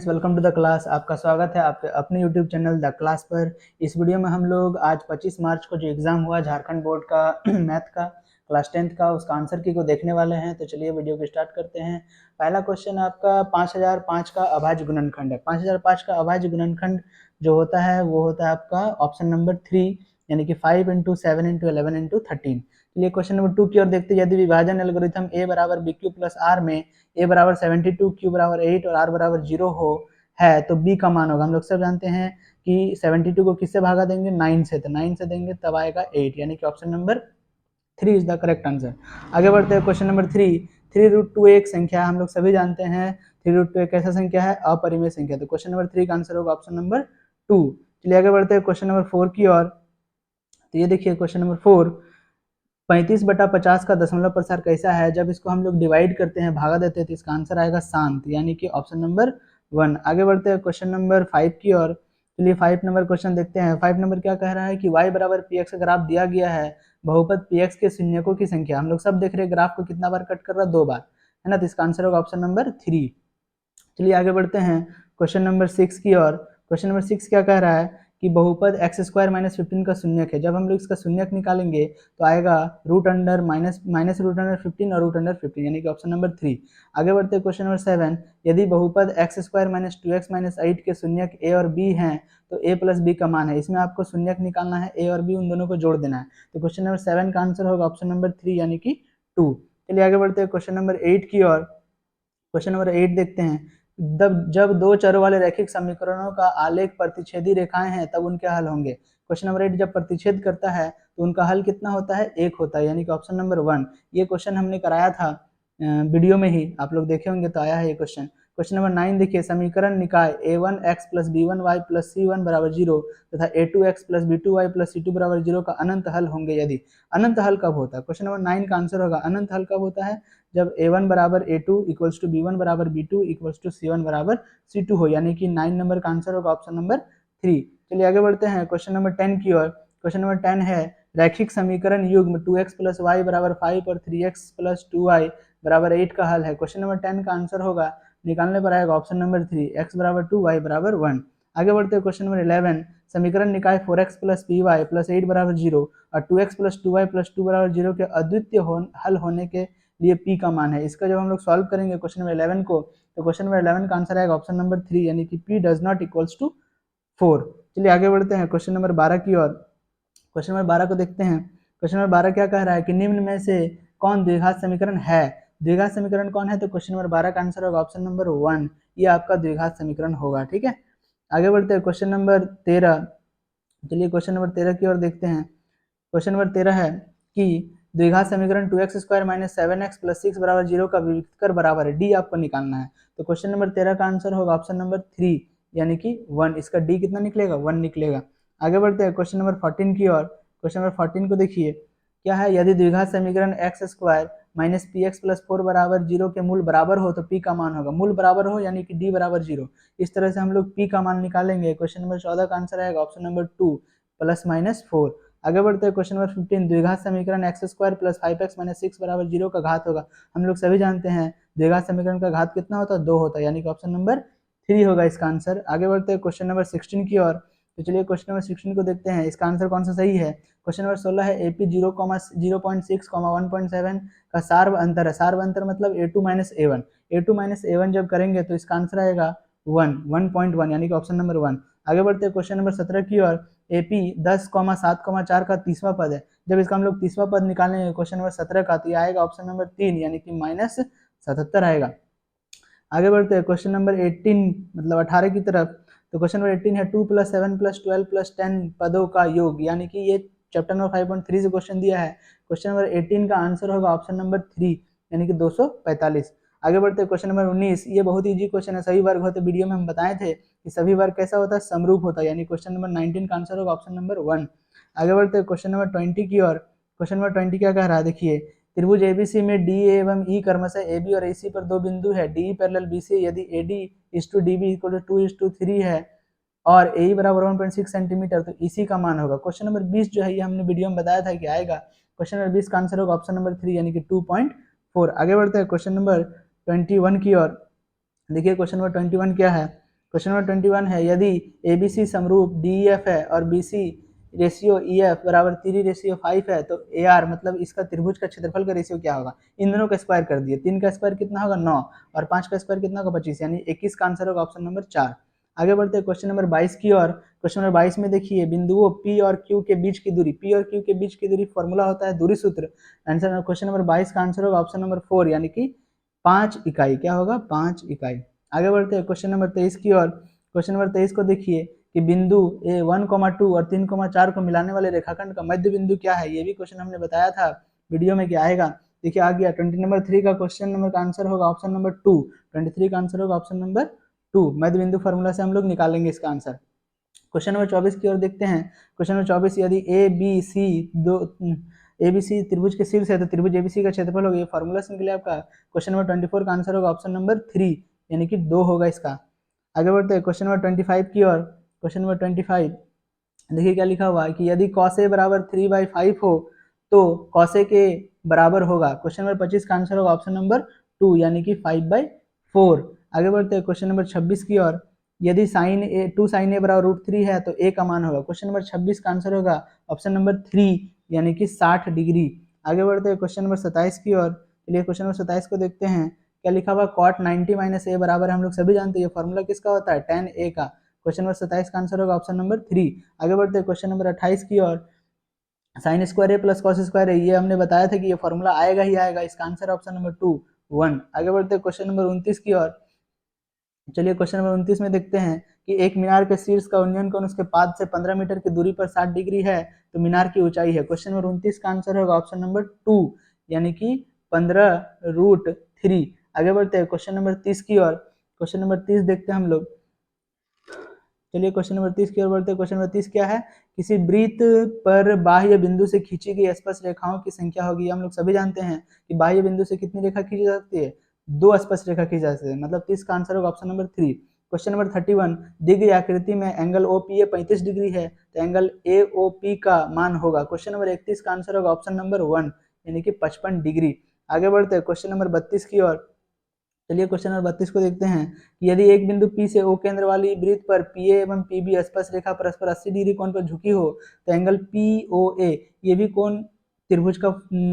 Welcome to the class. आपका स्वागत है आपके अपने यूट्यूब चैनल द क्लास पर। इस वीडियो में हम लोग आज 25 मार्च को जो एग्ज़ाम हुआ झारखंड बोर्ड का मैथ का क्लास 10th का, उसका आंसर की को देखने वाले हैं। तो चलिए वीडियो को स्टार्ट करते हैं। पहला क्वेश्चन आपका 5005 का अभाज्य गुणनखंड है। 5005 का अभाज्य गुणनखंड जो होता है वो होता है आपका ऑप्शन नंबर 3, यानी कि 5 इंटू 7 इंटू 11 इंटू 13। चलिए क्वेश्चन नंबर 2 की ओर देखते हैं। यदि विभाजन एल्गोरिथम ए बराबर बी क्यू प्लस आर में ए बराबर 72, क्यू बराबर 8 और आर बराबर 0 हो है तो बी का मान होगा। हम लोग सब जानते हैं कि 72 को किससे भागा देंगे, 9 से, तो 9 से देंगे तब आएगा 8, यानी कि option number 3 is the correct answer. आगे बढ़ते हैं क्वेश्चन नंबर 3। 3√2 एक संख्या है, हम लोग सभी जानते हैं 3√2 एक ऐसा संख्या है अपरिमेय संख्या। तो क्वेश्चन नंबर 3 का आंसर होगा ऑप्शन नंबर 2। चलिए आगे बढ़ते हैं क्वेश्चन नंबर 4 की ओर। तो ये देखिए क्वेश्चन नंबर 4, 35/50 का दशमलव प्रसार कैसा है। जब इसको हम लोग डिवाइड करते हैं, भागा देते हैं, तो इसका आंसर आएगा शांत, यानी कि ऑप्शन नंबर 1। आगे बढ़ते हैं क्वेश्चन नंबर 5 की ओर। चलिए 5 नंबर क्वेश्चन देखते हैं। 5 नंबर क्या कह रहा है कि y बराबर px का ग्राफ दिया गया है, बहुपद px के शून्यकों की संख्या। हम लोग सब देख रहे हैं ग्राफ को कितना बार कट कर रहा है, 2 बार, है ना। तो इसका आंसर होगा ऑप्शन नंबर 3। चलिए आगे बढ़ते हैं क्वेश्चन नंबर 6 की ओर। क्वेश्चन नंबर 6 क्या कह रहा है कि बहुपद x² - 15 का शून्यक है। जब हम लोग इसका शून्यक निकालेंगे तो आएगा root under minus root under 15 और रूट अंडर 15, यानी कि ऑप्शन नंबर 3। आगे बढ़ते हैं क्वेश्चन नंबर 7। यदि बहुपद x² - 2x - 8 के शून्यक a और b हैं तो a प्लस b का मान है। इसमें आपको शून्यक निकालना है, a और b उन दोनों को जोड़ देना है। तो क्वेश्चन नंबर 7 का आंसर होगा ऑप्शन नंबर 3, यानी कि 2। चलिए आगे बढ़ते हैं क्वेश्चन नंबर 8 की ओर। क्वेश्चन नंबर 8 देखते हैं। जब दो चरों वाले रैखिक समीकरणों का आलेख प्रतिच्छेदी रेखाएं हैं तब उनके हल होंगे। क्वेश्चन नंबर 8 जब प्रतिच्छेद करता है तो उनका हल कितना होता है, 1 होता है, यानी कि ऑप्शन नंबर 1। ये क्वेश्चन हमने कराया था वीडियो में ही, आप लोग देखे होंगे तो आया है ये क्वेश्चन। क्वेश्चन नंबर 9 देखिए, समीकरण निकाय a1x + b1y + c1 = 0 तथा a2x + b2y + c2 = 0 का अनंत हल होंगे यदि। अनंत हल कब होता है? क्वेश्चन नंबर 9 का आंसर होगा अनंत हल कब होता है, जब a1 बराबर a2 इक्वल्स टू b1 बराबर b2 इक्वल्स टू c1 बराबर c2 हो, यानी कि 9 नंबर का आंसर होगा ऑप्शन नंबर 3। चलिए आगे बढ़ते हैं क्वेश्चन नंबर 10 की ओर। क्वेश्चन नंबर 10 है रैखिक समीकरण युग्म 2x + y बराबर 5 और 3x + 2y बराबर 8 का हल है। क्वेश्चन नंबर 10 का आंसर होगा, निकालने पर आएगा ऑप्शन नंबर 3, x बराबर 2 y बराबर 1। आगे बढ़ते हैं क्वेश्चन नंबर 11। समीकरण निकाय 4x + py + 8 बराबर 0 और 2x + 2y + 2 बराबर 0 के अद्वितीय हल होने के लिए p का मान है। इसका जब हम लोग सॉल्व करेंगे क्वेश्चन नंबर 11 को, तो क्वेश्चन नंबर 11 का आंसर आएगा ऑप्शन नंबर 3, यानी कि p does not equals to 4। चलिए आगे बढ़ते हैं क्वेश्चन नंबर 12 की ओर। क्वेश्चन नंबर 12 को देखते हैं। क्वेश्चन नंबर 12 क्या कह रहा है कि निम्न में से कौन द्विघात समीकरण है। द्विघात समीकरण कौन है, तो क्वेश्चन नंबर 12 का आंसर होगा ऑप्शन नंबर 1, ये आपका द्विघात समीकरण होगा। ठीक है, आगे बढ़ते हैं क्वेश्चन नंबर 13। चलिए क्वेश्चन नंबर 13 की ओर देखते हैं। क्वेश्चन नंबर 13 है कि द्विघात समीकरण 2x² - 7x + 6 = 0 का विविक्तर बराबर है, डी आपको निकालना है। तो क्वेश्चन नंबर 13 का आंसर होगा ऑप्शन नंबर 3, यानी कि 1। इसका डी कितना निकलेगा, 1 निकलेगा। आगे बढ़ते हैं क्वेश्चन नंबर 14 की ओर। क्वेश्चन नंबर 14 को देखिए, क्या है, यदि द्विघात समीकरण x² - px + 4 बराबर 0 के मूल बराबर हो तो p का मान होगा, मूल बराबर हो यानी कि d बराबर 0। इस तरह से हम लोग p का मान निकालेंगे। क्वेश्चन नंबर 14 का आंसर आएगा ऑप्शन नंबर 2 ± 4। आगे बढ़ते हैं क्वेश्चन नंबर 15। द्विघात समीकरण x² + 5x - 6 बराबर 0 का घात होगा। हम लोग सभी जानते हैं द्विघात समीकरण का घात कितना होता है, 2 होता है, यानी कि ऑप्शन नंबर 3 होगा इसका आंसर। आगे बढ़ते हैं क्वेश्चन नंबर 16 की ओर। तो चलिए क्वेश्चन नंबर 16 को देखते हैं, इसका आंसर कौन सा सही है। क्वेश्चन नंबर 16 है AP 0,6, 1.7 का सार्व अंतर है। सार्व अंतर मतलब A2 - A1। A2 - A1 जब करेंगे तो इसका आंसर आएगा 1.1, यानी कि ऑप्शन नंबर 1। आगे बढ़ते हैं क्वेश्चन नंबर 17 की ओर। AP 10,7,4 का तीसरा पद है। जब इसका हम लोग तीसरा पद निकालेंगे क्वेश्चन नंबर 17 का, तो ये आएगा ऑप्शन नंबर 3, यानी कि -77 आएगा। आगे बढ़ते हैं क्वेश्चन नंबर 18 मतलब 18 की तरफ। तो क्वेश्चन नंबर 18 है 2 + 7 + 12 + 10 पदों का योग, यानी कि ये चैप्टर नंबर 5.3 से क्वेश्चन दिया है। क्वेश्चन नंबर 18 का आंसर होगा ऑप्शन नंबर 3, यानी कि 245। आगे बढ़ते हैं क्वेश्चन नंबर 19। ये बहुत ईजी क्वेश्चन है, सभी वर्ग होते, वीडियो में हम बताए थे कि सभी वर्ग कैसा होता है, समरूप होता है, यानी क्वेश्चन नंबर 19 का आंसर होगा ऑप्शन नंबर 1। आगे बढ़ते हैं क्वेश्चन नंबर 20 की ओर। क्वेश्चन नंबर 20 क्या कह रहा है, देखिए, त्रिभुज ABC में DA एवं E क्रमशः AB और AC पर दो बिंदु है, DE पैरेलल BC, यदि AD DB = 2:3 है और AE बराबर 1.6 सेंटीमीटर, तो EC का मान होगा। क्वेश्चन नंबर 20 जो है ये हमने वीडियो में बताया था कि आएगा। क्वेश्चन नंबर 20 का आंसर होगा ऑप्शन नंबर 3, यानी कि 2.4। आगे बढ़ते हैं क्वेश्चन नंबर 21 की ओर। देखिए क्वेश्चन नंबर 21 क्या है, क्वेश्चन नंबर 21 है, यदि ABC समरूप DEF है और BC रेशियो EF बराबर 3:5 है तो AR मतलब इसका त्रिभुज का क्षेत्रफल का रेशियो क्या होगा। इन दोनों का स्क्वायर कर दिए, 3 का स्क्वायर कितना होगा 9 और 5 का स्क्वायर कितना होगा 25, यानी 21 का आंसर होगा ऑप्शन नंबर 4। आगे बढ़ते हैं क्वेश्चन नंबर 22 की ओर। क्वेश्चन नंबर 22 में देखिए, बिंदुओं P और Q के बीच की दूरी, P और Q के बीच की दूरी फॉर्मूला होता है दूरी सूत्र। आंसर क्वेश्चन नंबर 22 का आंसर होगा ऑप्शन नंबर 4 यानी कि 5 इकाई। क्या होगा 5 इकाई। आगे बढ़ते हैं क्वेश्चन नंबर 23 की ओर। क्वेश्चन नंबर 23 को देखिए कि बिंदु A 1,2 और 3,4 को मिलाने वाले रेखाखंड का मध्य बिंदु क्या है। ये भी क्वेश्चन हमने बताया था वीडियो में क्या आएगा। देखिए आ गया 20 नंबर 3 का क्वेश्चन नंबर का आंसर होगा ऑप्शन नंबर 2। 23 का आंसर होगा ऑप्शन नंबर 2। मध्य बिंदु फॉर्मूला से हम लोग निकालेंगे इसका आंसर। क्वेश्चन नंबर 24 की ओर देखते हैं। क्वेश्चन नंबर 24, यदि ABC त्रिभुज के शीर्ष है तो त्रिभुज ABC का क्षेत्रफल होगा। ये फॉर्मूला से निकले आपका। क्वेश्चन नंबर 24 का आंसर होगा ऑप्शन नंबर 3 यानी कि 2 होगा इसका। आगे बढ़ते हैं क्वेश्चन नंबर 25 की ओर। क्वेश्चन नंबर 25 देखिए क्या लिखा हुआ है कि यदि cos A बराबर 3/5 हो तो cos A के बराबर होगा। क्वेश्चन नंबर 25 का आंसर होगा ऑप्शन नंबर 2 यानी कि 5/4। आगे बढ़ते हैं क्वेश्चन नंबर 26 की ओर। यदि टू साइन ए बराबर √3 है तो a का मान होगा। क्वेश्चन नंबर 26 का आंसर होगा ऑप्शन नंबर 3 यानी कि 60 डिग्री। आगे बढ़ते हैं क्वेश्चन नंबर 27 की ओर। चलिए क्वेश्चन नंबर 27 को देखते हैं। क्या लिखा हुआ cot 90 - a बराबर हम लोग सभी जानते हैं, ये फॉर्मूला किसका होता है tan a का। क्वेश्चन नंबर 27 का आंसर होगा ऑप्शन नंबर 3। आगे बढ़ते हैं क्वेश्चन नंबर 28 की ओर। साइन स्क्वायर ए प्लस कॉस स्क्वायर है, ये हमने बताया था कि ये फॉर्मूला आएगा ही आएगा। इसका आंसर ऑप्शन नंबर 2 1। आगे बढ़ते हैं क्वेश्चन नंबर 29 की ओर। चलिए क्वेश्चन नंबर 29 में देखते हैं कि एक मीनार के शीर्ष का उन्नयन कोण उसके पाद से 15 मीटर की दूरी पर 60 डिग्री है तो मीनार की ऊंचाई है। क्वेश्चन नंबर 29 का आंसर होगा ऑप्शन नंबर 2 यानी कि 15√3। आगे बढ़ते हैं क्वेश्चन नंबर 30 की ओर। क्वेश्चन नंबर 30 देखते हैं हम लोग। चलिए क्वेश्चन नंबर 30 की ओर बढ़ते हैं। क्वेश्चन नंबर 30 क्या है, किसी वृत्त पर बाह्य बिंदु से खींची गई स्पर्श रेखाओं की संख्या होगी। हम लोग सभी जानते हैं कि बाह्य बिंदु से कितनी रेखा खींची जा सकती है, 2 स्पर्श रेखा खींची जा सकती है, मतलब 30 का आंसर होगा ऑप्शन नंबर 3। क्वेश्चन नंबर 31, दी गई आकृति में एंगल OPA 35 डिग्री है तो एंगल AOP का मान होगा। क्वेश्चन नंबर 31 का आंसर होगा ऑप्शन नंबर 1 यानी कि 55 डिग्री। आगे बढ़ते हैं क्वेश्चन नंबर 32 की ओर। चलिए क्वेश्चन नंबर 32 को देखते हैं कि यदि एक बिंदु P से O केंद्र वाली वृत्त पर PA एवं PB स्पर्श रेखा परस्पर 80 डिग्री कोण पर झुकी हो तो एंगल POA, ये भी कोण त्रिभुज का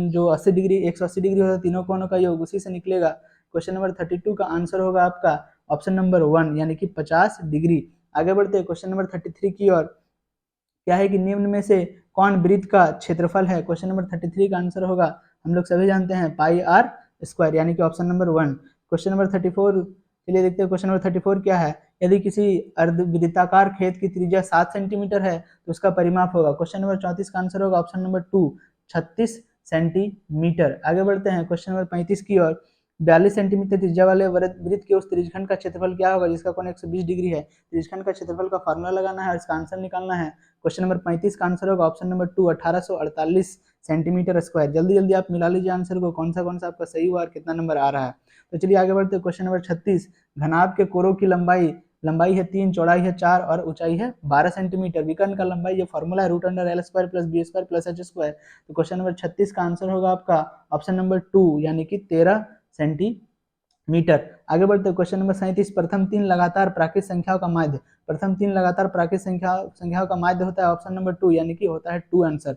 जो 80 डिग्री 180 डिग्री होता है, तीनों कोणों का योग उसी से निकलेगा। क्वेश्चन नंबर 32 का आंसर होगा आपका ऑप्शन नंबर 1 यानी कि 50 डिग्री। आगे बढ़ते हैं क्वेश्चन नंबर 33 की ओर। क्या है कि निम्न में से कौन वृत्त का क्षेत्रफल है। क्वेश्चन नंबर 33 का आंसर होगा, हम लोग सभी जानते हैं, πr² यानी कि ऑप्शन नंबर 1। क्वेश्चन नंबर 34, चलिए देखते हैं क्वेश्चन नंबर 34 क्या है। यदि किसी अर्धवृत्ताकार खेत की त्रिज्या 7 सेंटीमीटर है तो उसका परिमाप होगा। क्वेश्चन नंबर 34 का आंसर होगा ऑप्शन नंबर 2 36 सेंटीमीटर। आगे बढ़ते हैं क्वेश्चन नंबर 35 की ओर। 42 सेंटीमीटर त्रिज्या वाले वृत्त के उस त्रिज्यखंड का क्षेत्रफल क्या होगा जिसका कोण 120 डिग्री है। त्रिज्यखंड का क्षेत्रफल का फॉर्मूला लगाना है और इसका आंसर निकालना है। क्वेश्चन नंबर 35 का आंसर होगा ऑप्शन नंबर 2 1848 सेंटीमीटर स्क्वायर। जल्दी जल्दी आप मिला लीजिए आंसर को, कौन सा आपका सही हुआ और कितना नंबर आ रहा है। तो चलिए आगे बढ़ते हैं क्वेश्चन नंबर 36। घनाभ के कोरों की लंबाई है 3, चौड़ाई है 4 और ऊंचाई है 12 सेंटीमीटर। विकर्ण का लंबाई, ये फॉर्मूला है √L² + B² + H²। तो क्वेश्चन नंबर 36 का आंसर होगा आपका ऑप्शन नंबर 2 यानी कि 13 सेंटीमीटर। आगे बढ़ते हैं क्वेश्चन नंबर 37। प्रथम 3 लगातार प्राकृत संख्याओं का माध्य, प्रथम 3 लगातार प्राकृत संख्याओं का माध्य होता है ऑप्शन नंबर 2 यानी कि होता है 2 आंसर।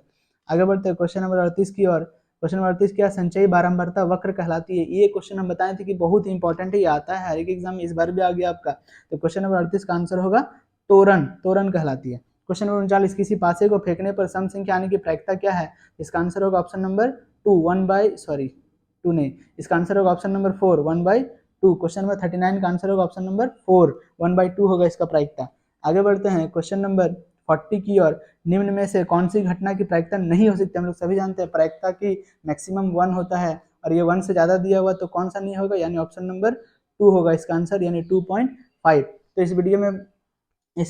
आगे बढ़ते हैं क्वेश्चन नंबर 38 की ओर। क्वेश्चन नंबर 38 क्या संचयी बारंबारता वक्र कहलाती है। ये क्वेश्चन हम बताए थे कि बहुत इंपॉर्टेंट है, ये आता है हर एक एग्जाम में, इस बार भी आ गया आपका। तो क्वेश्चन नंबर 38 का आंसर होगा तोरण कहलाती है। क्वेश्चन नंबर 39, किसी पासे को फेंकने पर सम संख्या आने की प्रायिकता क्या है। इसका आंसर होगा ऑप्शन नंबर 2 नहीं, इसका आंसर होगा ऑप्शन नंबर 4 1/2। क्वेश्चन नंबर 39 का आंसर होगा ऑप्शन नंबर 4 1/2 होगा इसका प्रायिकता। आगे बढ़ते हैं क्वेश्चन नंबर 40 की ओर। निम्न में से कौन सी घटना की प्रायिकता नहीं हो सकती। हम लोग सभी जानते हैं प्रायिकता की मैक्सिमम 1 होता है और ये 1 से ज्यादा दिया हुआ तो कौन सा नहीं होगा, यानी ऑप्शन नंबर 2 होगा इसका आंसर, यानी 2.5। तो इस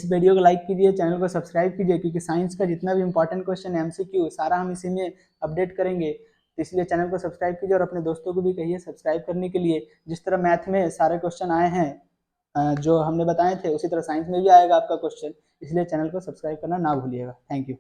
वीडियो को लाइक कीजिए, चैनल को सब्सक्राइब कीजिए, क्योंकि साइंस का जितना भी इंपॉर्टेंट क्वेश्चन है MCQ सारा हम इसी में अपडेट करेंगे। तो इसलिए चैनल को सब्सक्राइब कीजिए और अपने दोस्तों को भी कहिए सब्सक्राइब करने के लिए। जिस तरह मैथ में सारे क्वेश्चन आए हैं जो हमने बताए थे, उसी तरह साइंस में भी आएगा आपका क्वेश्चन, इसलिए चैनल को सब्सक्राइब करना ना भूलिएगा। Thank you.